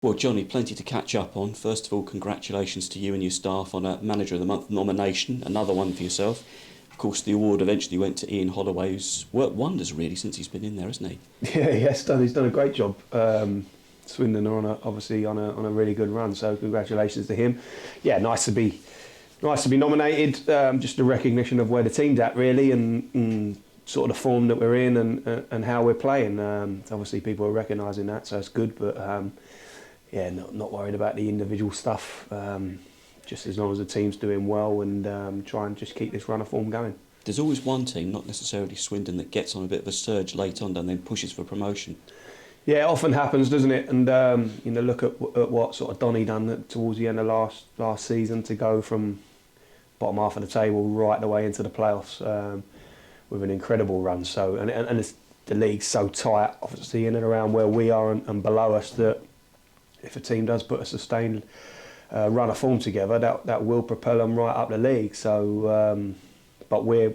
Well, Johnny, plenty to catch up on. First of all, congratulations to you and your staff on a Manager of the Month nomination, another one for yourself. Of course, the award eventually went to Ian Holloway, who's worked wonders really since he's been in there, hasn't he? Yeah, he's done a great job. Swindon are obviously on a really good run, so congratulations to him. Yeah, nice to be nominated. Just a recognition of where the team's at really, and sort of the form that we're in and how we're playing. Obviously, people are recognising that, so it's good. But yeah, not worried about the individual stuff. Just as long as the team's doing well and try and just keep this run of form going. There's always one team, not necessarily Swindon, that gets on a bit of a surge late on and then pushes for promotion. Yeah, it often happens, doesn't it? And look at what sort of Johnnie done towards the end of last season to go from bottom half of the table right the way into the playoffs with an incredible run. So and the league's so tight, obviously in and around where we are and below us, that if a team does put a sustained run of form together, that will propel them right up the league. So, but we're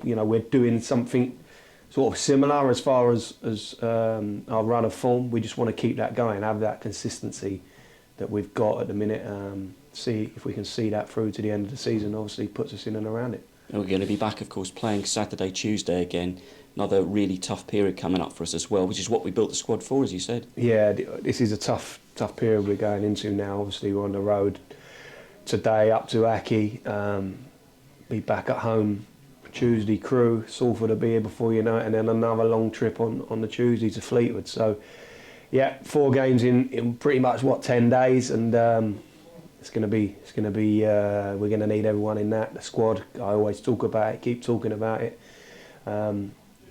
doing something sort of similar as far as our run of form. We just want to keep that going, have that consistency that we've got at the minute. See if we can see that through to the end of the season. Obviously, puts us in and around it. And we're going to be back, of course, playing Saturday, Tuesday again. Another really tough period coming up for us as well, which is what we built the squad for, as you said. Yeah, this is a tough period we're going into now. Obviously, we're on the road today up to Aki. Be back at home Tuesday, Crewe. Salford will be here before you know it, and then another long trip on the Tuesday to Fleetwood. So, yeah, 4 games in pretty much 10 days, and it's going to be we're going to need everyone in the squad. I always talk about it, keep talking about it.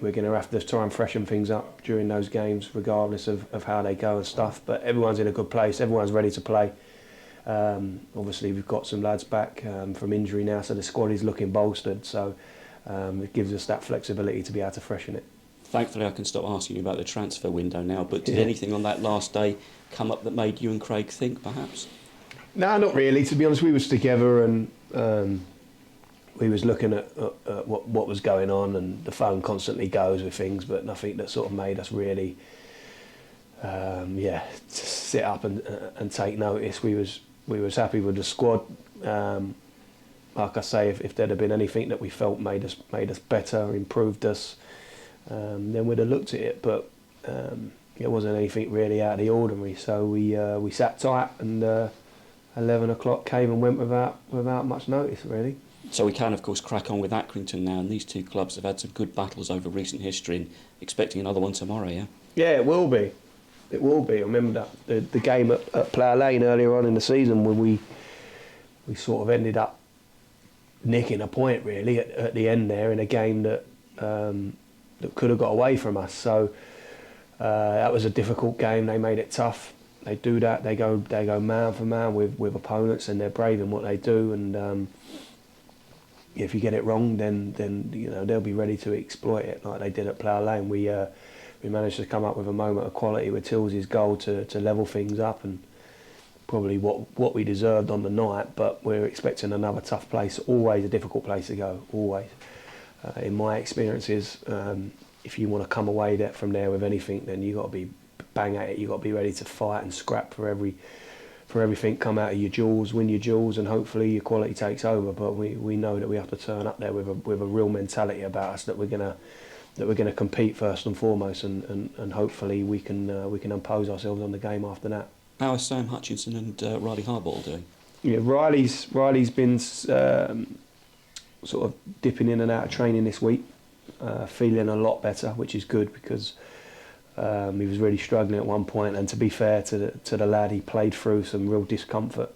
We're going to have to try and freshen things up during those games, regardless of how they go and stuff. But everyone's in a good place. Everyone's ready to play. Obviously, we've got some lads back from injury now, so the squad is looking bolstered. So it gives us that flexibility to be able to freshen it. Thankfully, I can stop asking you about the transfer window now. But did anything on that last day come up that made you and Craig think, perhaps? No, not really. To be honest, we was together and we was looking at what was going on, and the phone constantly goes with things, but nothing that sort of made us really, sit up and take notice. We was happy with the squad. Like I say, if there'd have been anything that we felt made us better, improved us, then we'd have looked at it. But it wasn't anything really out of the ordinary. So we sat tight, and 11 o'clock came and went without much notice, really. So we can, of course, crack on with Accrington now, and these two clubs have had some good battles over recent history, and expecting another one tomorrow, yeah? Yeah, it will be. It will be. I remember that the game at Plough Lane earlier on in the season, when we sort of ended up nicking a point, really, at the end there, in a game that could have got away from us. So that was a difficult game. They made it tough. They do that. They go man for man with opponents, and they're brave in what they do. And if you get it wrong, then they'll be ready to exploit it like they did at Plough Lane. We managed to come up with a moment of quality with Tills's goal to level things up, and probably what we deserved on the night. But we're expecting another tough place. Always a difficult place to go. Always. In my experiences, if you want to come away from there with anything, then you got to be bang at it. You got to be ready to fight and scrap for everything. Come out of your duels, win your duels, and hopefully your quality takes over. But we know that we have to turn up there with a real mentality about us, that we're gonna compete first and foremost, and hopefully we can impose ourselves on the game after that. How are Sam Hutchinson and Riley Harbottle doing? Yeah, Riley's been sort of dipping in and out of training this week, feeling a lot better, which is good, because he was really struggling at one point, and to be fair to the lad, he played through some real discomfort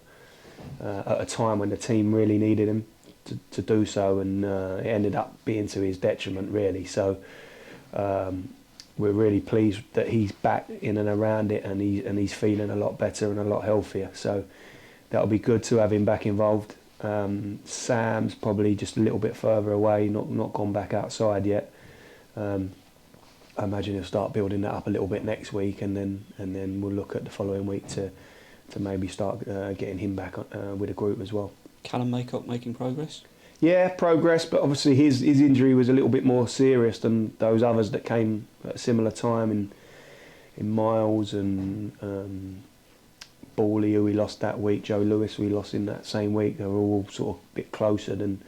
at a time when the team really needed him to do so, and it ended up being to his detriment, really. So we're really pleased that he's back in and around it, and he's feeling a lot better and a lot healthier. So that'll be good to have him back involved. Sam's probably just a little bit further away, not gone back outside yet. I imagine he'll start building that up a little bit next week, and then we'll look at the following week to maybe start getting him back with the group as well. Callum Maycock making progress? Yeah, progress, but obviously his injury was a little bit more serious than those others that came at a similar time in Miles and Bawley, who we lost that week, Joe Lewis, who we lost in that same week. They were all sort of a bit closer than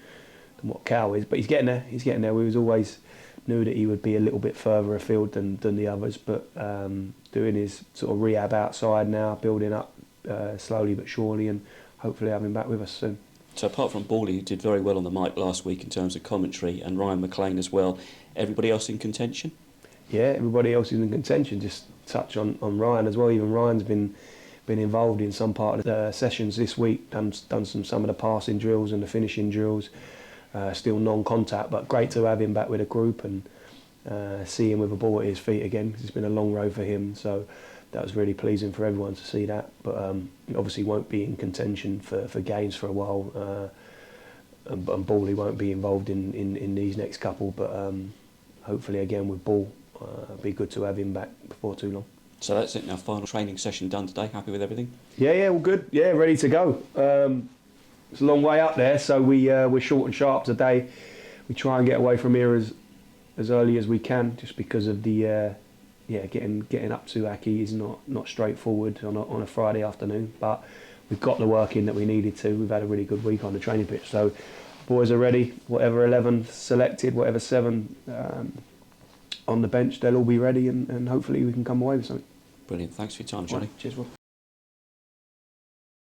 what Cow is, but he's getting there. He's getting there. We was always knew that he would be a little bit further afield than the others, but doing his sort of rehab outside now, building up slowly but surely, and hopefully having him back with us soon. So apart from Bawley, who did very well on the mic last week in terms of commentary, and Ryan McLean as well, everybody else in contention? Yeah, everybody else is in contention. Just touch on Ryan as well. Even Ryan's been involved in some part of the sessions this week, done some of the passing drills and the finishing drills. Still non-contact, but great to have him back with a group and see him with a ball at his feet again, 'cause it's been a long road for him. So that was really pleasing for everyone to see that. But obviously won't be in contention for games for a while, and Bawley won't be involved in these next couple. But hopefully again with Ball, it'd be good to have him back before too long. So that's it now, final training session done today, happy with everything? Yeah, all good. Yeah, ready to go. It's a long way up there, so we're short and sharp today. We try and get away from here as early as we can, just because of the getting up to Aki is not straightforward on a Friday afternoon. But we've got the work in that we needed to. We've had a really good week on the training pitch, so boys are ready. Whatever 11 selected, whatever 7 on the bench, they'll all be ready, and hopefully we can come away with something. Brilliant, thanks for your time, Johnny. Cheers, Rob.